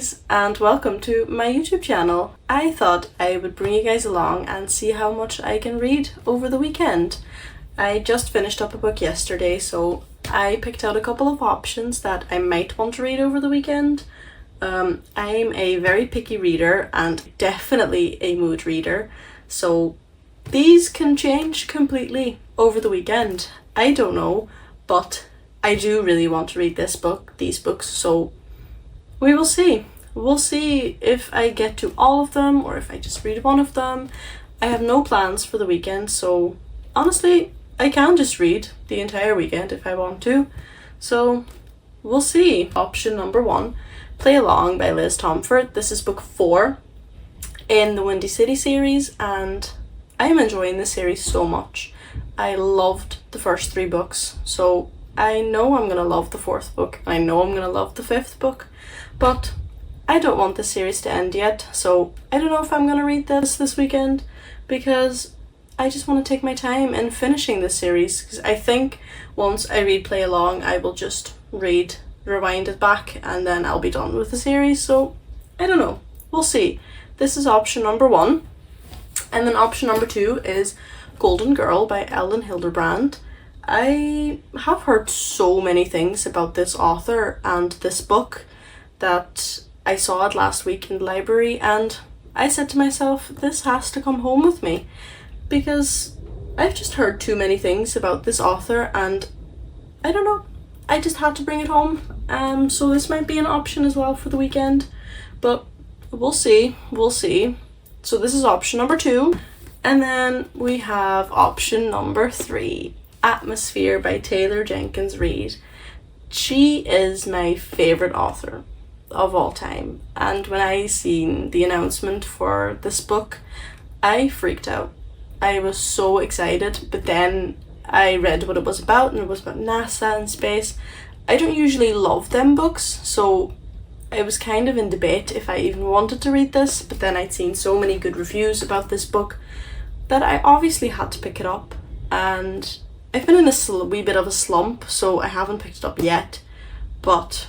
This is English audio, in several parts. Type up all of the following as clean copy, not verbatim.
guys, and welcome to my YouTube channel. I thought I would bring you guys along and see how much I can read over the weekend. I just finished up a book yesterday, so I picked out a couple of options that I might want to read over the weekend. I'm a very picky reader and definitely a mood reader, so these can change completely over the weekend. I don't know, but I do really want to read these books, so we will see. We'll see if I get to all of them or if I just read one of them. I have no plans for the weekend, so honestly, I can just read the entire weekend if I want to. So we'll see. Option number 1, Play Along by Liz Tomford. This is book 4 in the Windy City series, and I am enjoying this series so much. I loved the first 3 books, so I know I'm gonna love the 4th book. I know I'm gonna love the 5th book, but I don't want this series to end yet, so I don't know if I'm gonna read this weekend because I just want to take my time in finishing this series, because I think once I read Play Along, I will just rewind it back, and then I'll be done with the series. So I don't know. We'll see. This is option number 1. And then option number 2 is Golden Girl by Elin Hilderbrand. I have heard so many things about this author and this book that I saw it last week in the library, and I said to myself, this has to come home with me, because I've just heard too many things about this author and I don't know, I just had to bring it home. So this might be an option as well for the weekend, but we'll see. So this is option number 2, and then we have option number 3, Atmosphere by Taylor Jenkins Reid. She is my favourite author of all time, and when I seen the announcement for this book, I freaked out. I was so excited, but then I read what it was about, and it was about NASA and space. I don't usually love them books, so I was kind of in debate if I even wanted to read this, but then I'd seen so many good reviews about this book that I obviously had to pick it up, and I've been in a wee bit of a slump, so I haven't picked it up yet, but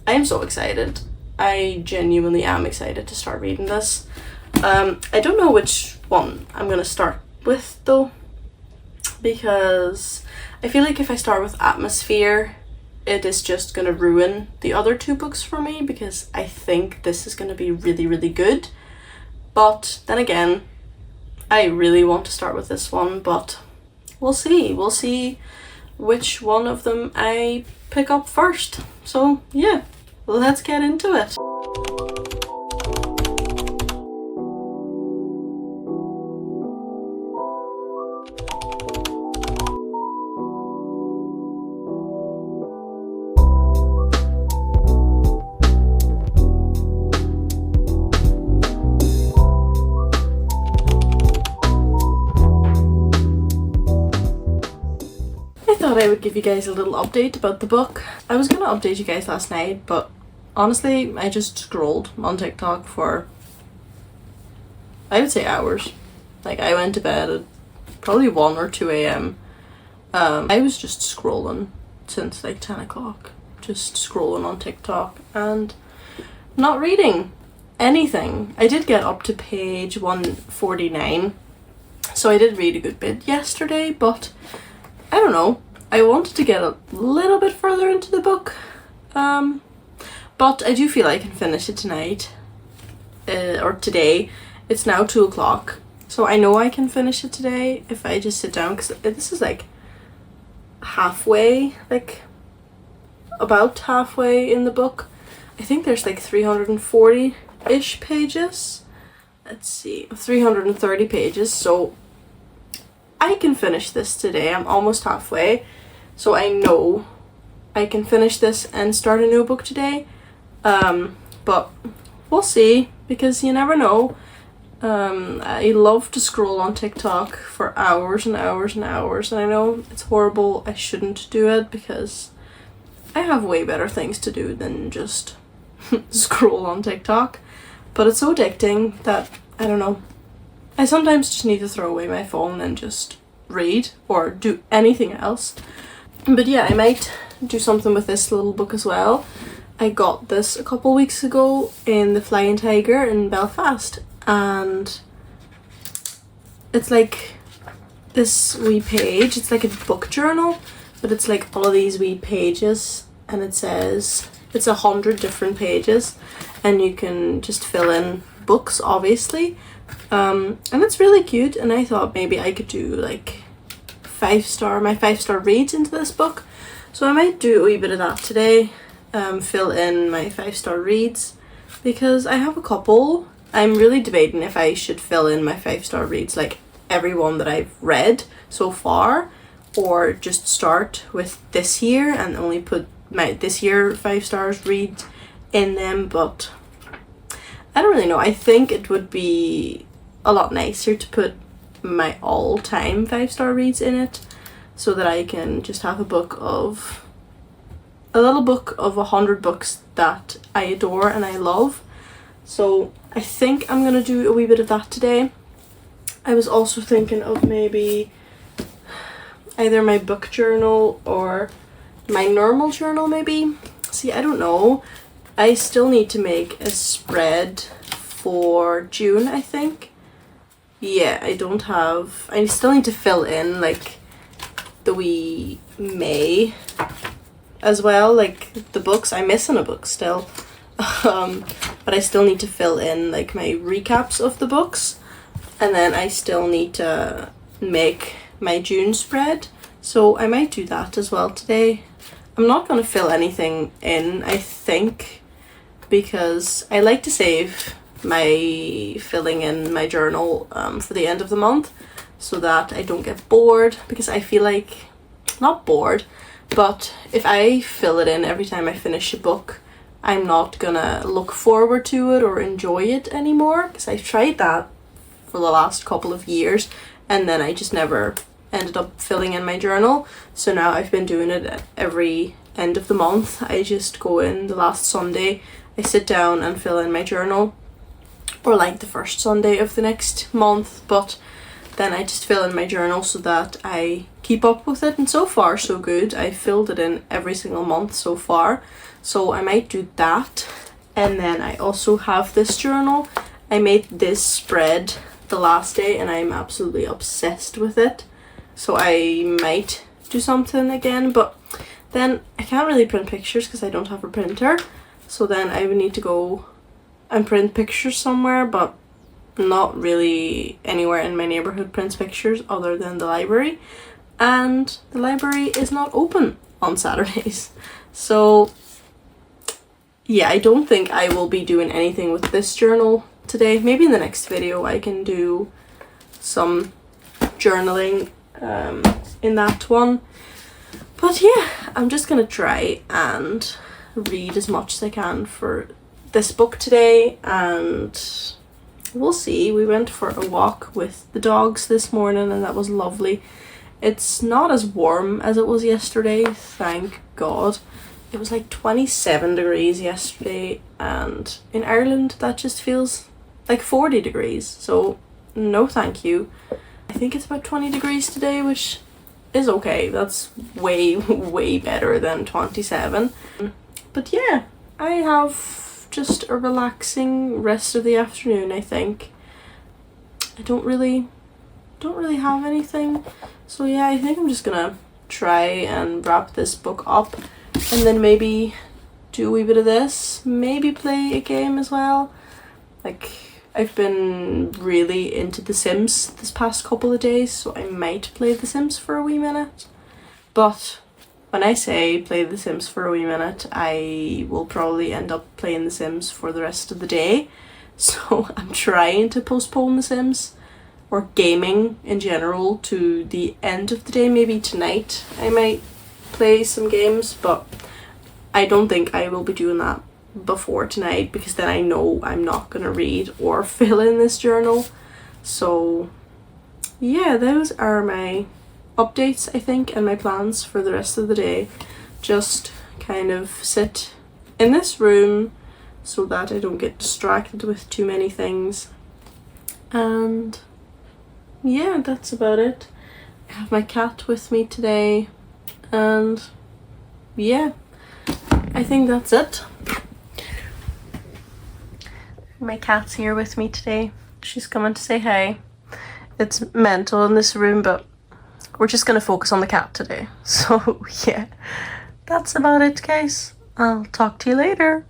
I am so excited. I genuinely am excited to start reading this. I don't know which one I'm going to start with though, because I feel like if I start with Atmosphere, it is just going to ruin the other 2 books for me, because I think this is going to be really, really good. But then again, I really want to start with this one, but we'll see. We'll see which one of them I pick up first. So yeah, let's get into it. I would give you guys a little update about the book. I was gonna update you guys last night, but honestly, I just scrolled on TikTok for, I would say, hours. Like, I went to bed at probably 1 or 2 a.m. I was just scrolling since like 10 o'clock, just scrolling on TikTok and not reading anything. I did get up to page 149, so I did read a good bit yesterday, but I don't know. I wanted to get a little bit further into the book, but I do feel I can finish it tonight, or today. It's now 2 o'clock, so I know I can finish it today if I just sit down, because this is like halfway, like about halfway in the book. I think there's like 340-ish pages. Let's see, 330 pages, so I can finish this today. I'm almost halfway, so I know I can finish this and start a new book today. But we'll see, because you never know. I love to scroll on TikTok for hours and hours and hours, and I know it's horrible. I shouldn't do it, because I have way better things to do than just scroll on TikTok. But it's so addicting that, I don't know, I sometimes just need to throw away my phone and just read or do anything else. But yeah, I might do something with this little book as well. I got this a couple weeks ago in the Flying Tiger in Belfast, and it's like this wee page. It's like a book journal, but it's like all of these wee pages, and it says it's 100 different pages, and you can just fill in books, obviously. And it's really cute, and I thought maybe I could do like my 5-star reads into this book. So I might do a wee bit of that today, fill in my 5-star reads, because I have a couple. I'm really debating if I should fill in my 5-star reads, like everyone that I've read so far, or just start with this year and only put my this year 5 stars read in them. But I don't really know. I think it would be a lot nicer to put my all-time 5-star reads in it, so that I can just have a little book of 100 books that I adore and I love. So I think I'm gonna do a wee bit of that today. I was also thinking of maybe either my book journal or my normal journal maybe. See, I don't know. I still need to make a spread for June, I think. Yeah, I still need to fill in like the wee May as well, like the books. I'm missing a book still. But I still need to fill in like my recaps of the books, and then I still need to make my June spread. So I might do that as well today. I'm not going to fill anything in, I think, because I like to save my filling in my journal for the end of the month, so that I don't get bored, because I feel like, not bored, but if I fill it in every time I finish a book, I'm not gonna look forward to it or enjoy it anymore, because I've tried that for the last couple of years and then I just never ended up filling in my journal. So now I've been doing it at every end of the month. I just go in the last Sunday, I sit down and fill in my journal, or like the first Sunday of the next month, but then I just fill in my journal so that I keep up with it, and so far so good. I filled it in every single month so far, so I might do that. And then I also have this journal. I made this spread the last day and I'm absolutely obsessed with it, so I might do something again, but then I can't really print pictures because I don't have a printer, so then I would need to go and print pictures somewhere, but not really anywhere in my neighborhood prints pictures other than the library, and the library is not open on Saturdays. So yeah, I don't think I will be doing anything with this journal today. Maybe in the next video I can do some journaling in that one. But yeah, I'm just gonna try and read as much as I can for this book today, and we'll see. We went for a walk with the dogs this morning and that was lovely. It's not as warm as it was yesterday, thank God. It was like 27 degrees yesterday, and in Ireland that just feels like 40 degrees, so no thank you. I think it's about 20 degrees today, which is okay. That's way, way better than 27. But yeah, I have just a relaxing rest of the afternoon, I think. I don't really have anything. So yeah, I think I'm just gonna try and wrap this book up, and then maybe do a wee bit of this, maybe play a game as well. Like, I've been really into The Sims this past couple of days, so I might play The Sims for a wee minute. But when I say play The Sims for a wee minute, I will probably end up playing The Sims for the rest of the day. So I'm trying to postpone The Sims, or gaming in general, to the end of the day. Maybe tonight I might play some games, but I don't think I will be doing that before tonight, because then I know I'm not gonna read or fill in this journal. So yeah, those are my updates, I think, and my plans for the rest of the day. Just kind of sit in this room so that I don't get distracted with too many things, and yeah, that's about it. I have my cat with me today, and yeah, I think that's it. My cat's here with me today. She's coming to say hi. It's mental in this room, but we're just gonna focus on the cat today. So yeah, that's about it, guys. I'll talk to you later.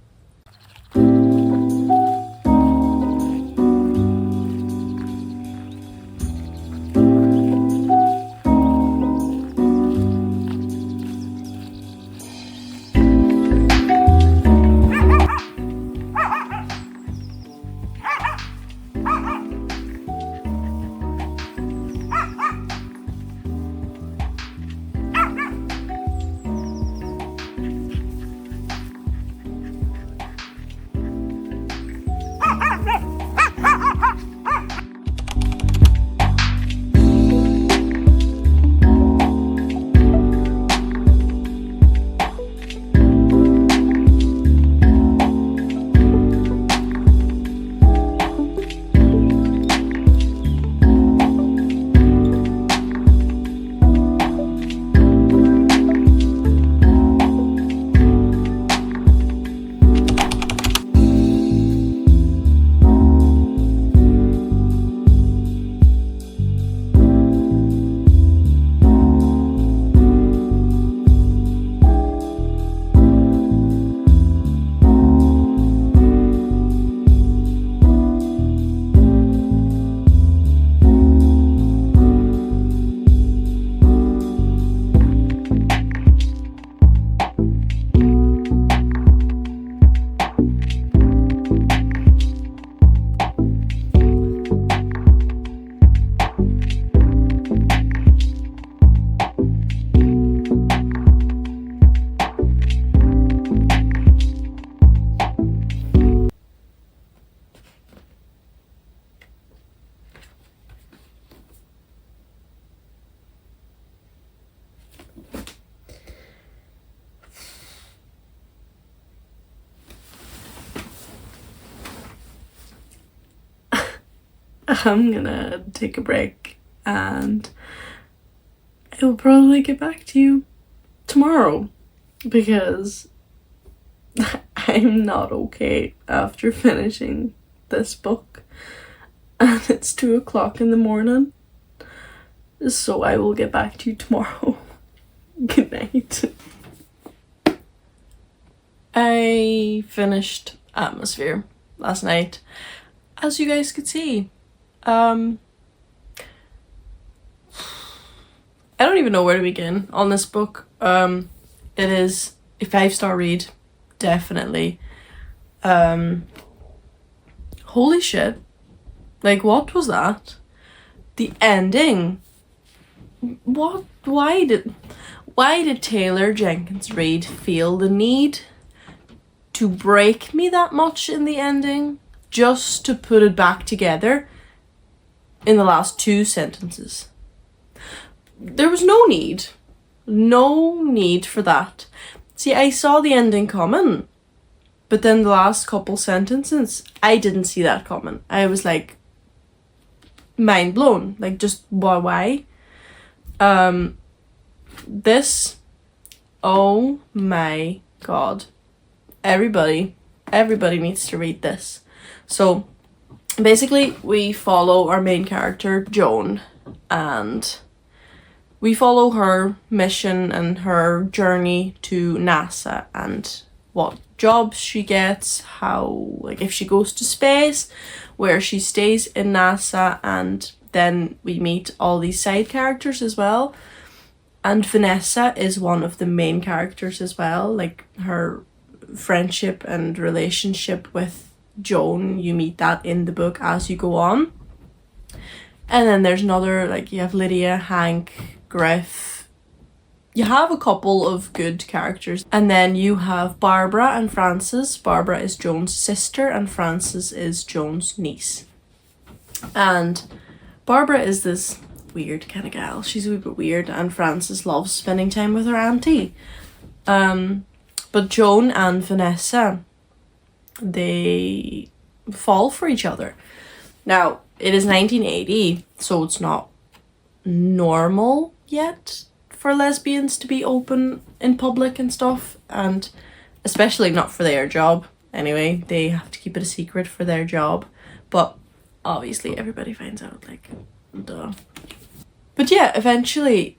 I'm gonna take a break and I will probably get back to you tomorrow because I'm not okay after finishing this book and it's 2 o'clock in the morning. So I will get back to you tomorrow. Good night. I finished Atmosphere last night, as you guys could see. I don't even know where to begin on this book. It is a 5-star read, definitely. Holy shit. Like, what was that? The ending. What? Why did Taylor Jenkins Reid feel the need to break me that much in the ending just to put it back together in the last 2 sentences? There was no need for that. See, I saw the ending coming, but then the last couple sentences, I didn't see that coming. I was like, mind blown. Like, just why? This, oh my god. Everybody needs to read this. So basically we follow our main character, Joan, and we follow her mission and her journey to NASA and what jobs she gets, how, like, if she goes to space, where she stays in NASA, and then we meet all these side characters as well. And Vanessa is one of the main characters as well, like her friendship and relationship with Joan, you meet that in the book as you go on. And then there's another, like, you have Lydia, Hank, Griff. You have a couple of good characters. And then you have Barbara and Frances. Barbara is Joan's sister and Frances is Joan's niece. And Barbara is this weird kind of gal. She's a wee bit weird, and Frances loves spending time with her auntie. But Joan and Vanessa, they fall for each other. Now, it is 1980, so it's not normal yet for lesbians to be open in public and stuff, and especially not for their job. Anyway, they have to keep it a secret for their job, but obviously everybody finds out, like, duh. But yeah, eventually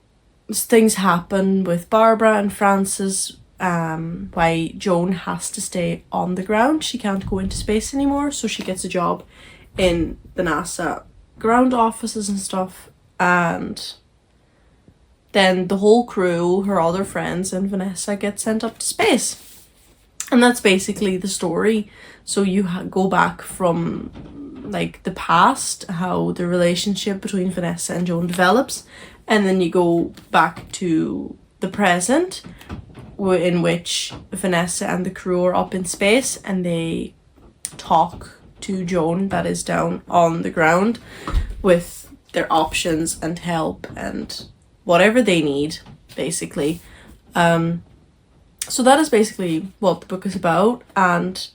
things happen with Barbara and Francis, why Joan has to stay on the ground. She can't go into space anymore, so she gets a job in the NASA ground offices and stuff, and then the whole crew, her other friends and Vanessa, get sent up to space. And that's basically the story. So you go back from like the past, how the relationship between Vanessa and Joan develops, and then you go back to the present, in which Vanessa and the crew are up in space and they talk to Joan, that is down on the ground, with their options and help and whatever they need, basically. So that is basically what the book is about, and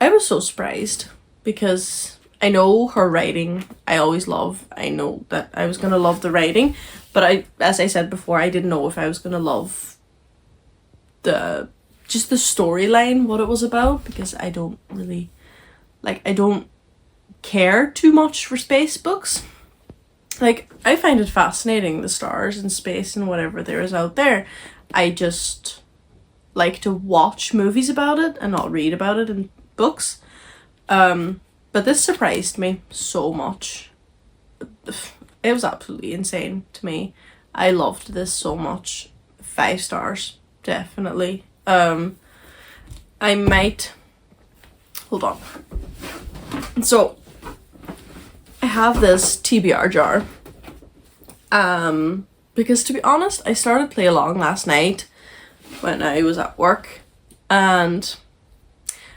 I was so surprised because I know her writing, I always love. I know that I was going to love the writing, but as I said before, I didn't know if I was going to love the storyline, what it was about, because I don't really, like, I don't care too much for space books. Like, I find it fascinating, the stars and space and whatever there is out there. I just like to watch movies about it and not read about it in books. But this surprised me so much. It was absolutely insane to me. I loved this so much. 5 stars, definitely. I might... Hold on. So, I have this TBR jar. Because to be honest, I started Play Along last night when I was at work, and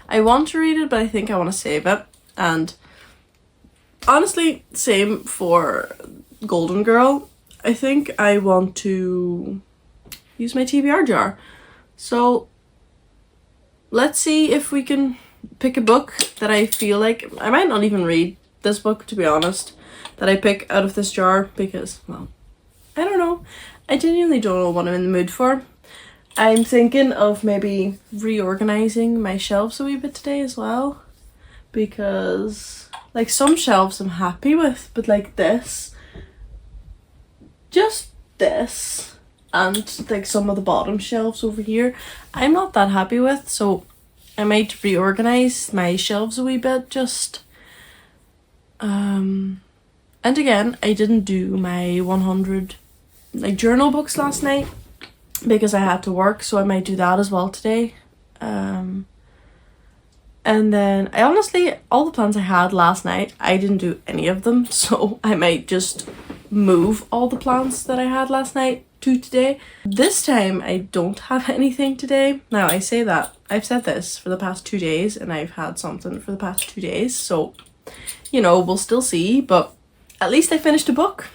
I want to read it, but I think I want to save it. And honestly, same for Golden Girl. I think I want to use my TBR jar. So let's see if we can pick a book that I feel like, I might not even read this book, to be honest, that I pick out of this jar, because, well, I don't know. I genuinely don't know what I'm in the mood for. I'm thinking of maybe reorganizing my shelves a wee bit today as well, because like some shelves I'm happy with, but like just this, and like some of the bottom shelves over here, I'm not that happy with, so I might reorganize my shelves a wee bit, just and again, I didn't do my 100 like journal books last night because I had to work, so I might do that as well today. And then I honestly, all the plans I had last night, I didn't do any of them, so I might just move all the plans that I had last night to today. This time I don't have anything today. Now I say that, I've said this for the past 2 days, and I've had something for the past 2 days, so you know, we'll still see, but at least I finished a book.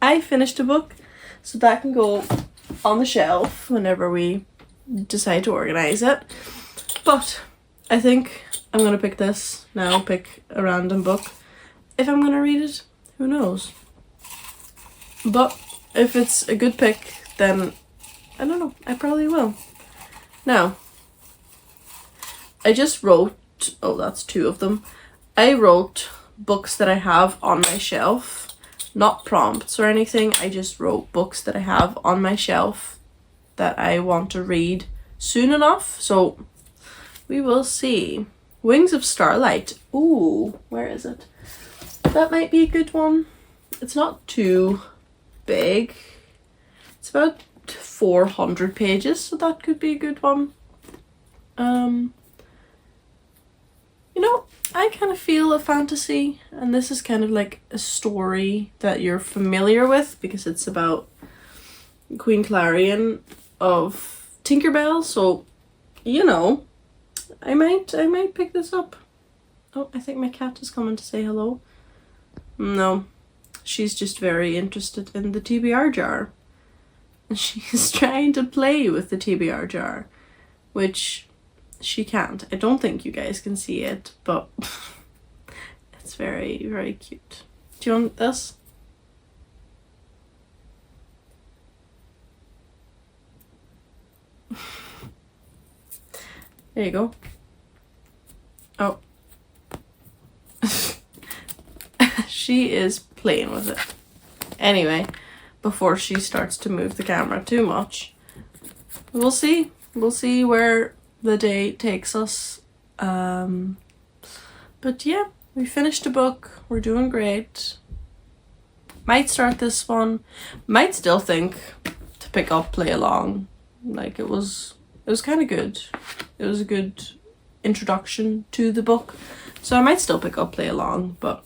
I finished a book, so that can go on the shelf whenever we decide to organize it. But I think I'm gonna pick this now, pick a random book. If I'm gonna read it, who knows? But if it's a good pick, then I don't know, I probably will. Now, I just wrote, oh, that's 2 of them. I wrote books that I have on my shelf, not prompts or anything. I just wrote books that I have on my shelf that I want to read soon enough, so we will see. Wings of Starlight. Ooh, where is it? That might be a good one. It's not too big. It's about 400 pages, so that could be a good one. You know, I kind of feel a fantasy, and this is kind of like a story that you're familiar with because it's about Queen Clarion of Tinkerbell, so you know, I might pick this up. Oh, I think my cat is coming to say hello. No, she's just very interested in the TBR jar. And she's trying to play with the TBR jar, which she can't. I don't think you guys can see it, but it's very, very cute. Do you want this? There you go. she is playing with it. Anyway, before she starts to move the camera too much, we'll see. We'll see where the day takes us. But yeah, we finished a book. We're doing great. Might start this one. Might still think to pick up Play Along. Like it was kind of good. It was a good introduction to the book. So I might still pick up Play Along, but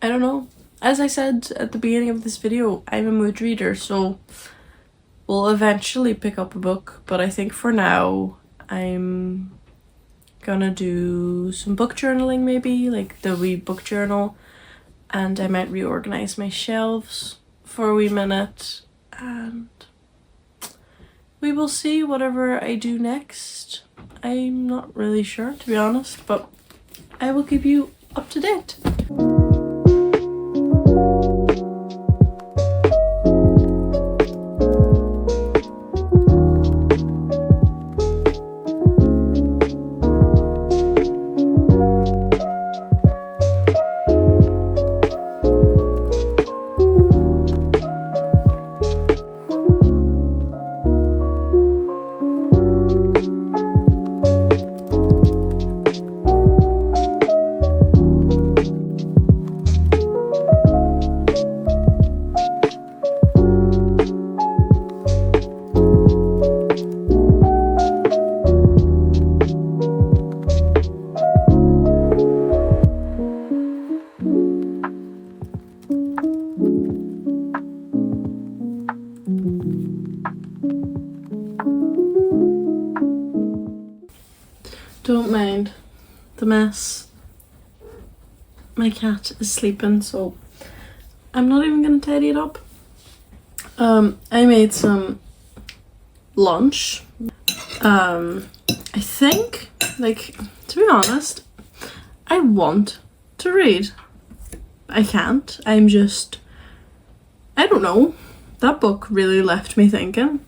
I don't know. As I said at the beginning of this video, I'm a mood reader, so we'll eventually pick up a book. But I think for now, I'm gonna do some book journaling maybe, like the wee book journal. And I might reorganize my shelves for a wee minute. And we will see whatever I do next. I'm not really sure, to be honest, but I will keep you up to date. Don't mind the mess. My cat is sleeping, so I'm not even gonna tidy it up. I made some lunch. I think, like, to be honest, I want to read. I can't. I don't know. That book really left me thinking.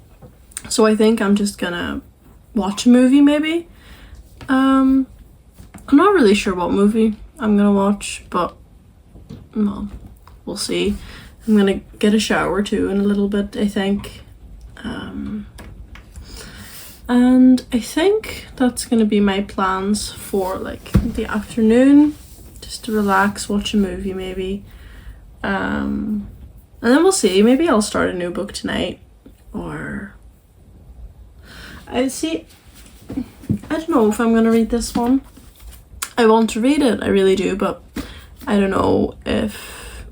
So I think I'm just gonna watch a movie maybe. I'm not really sure what movie I'm gonna watch, but no, we'll see. I'm gonna get a shower too in a little bit, I think. And I think that's gonna be my plans for like the afternoon, just to relax, watch a movie maybe. And then we'll see. Maybe I'll start a new book tonight, or I don't know if I'm gonna read this one. I want to read it, I really do, but I don't know if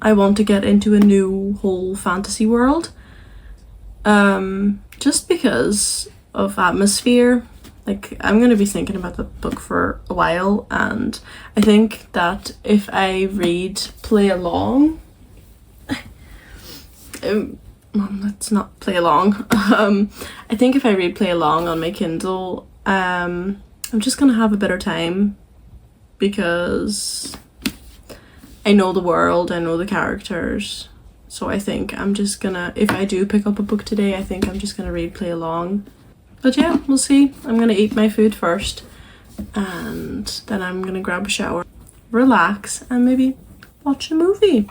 I want to get into a new whole fantasy world. Just because of atmosphere. Like, I'm gonna be thinking about the book for a while, and I think that if I read Play Along, let's not play along. I think if I read Play Along on my Kindle, I'm just gonna have a better time because I know the world, I know the characters. So I think I'm just gonna, if I do pick up a book today, I think I'm just gonna read Play Along. But yeah, we'll see. I'm gonna eat my food first, and then I'm gonna grab a shower, relax, and maybe watch a movie.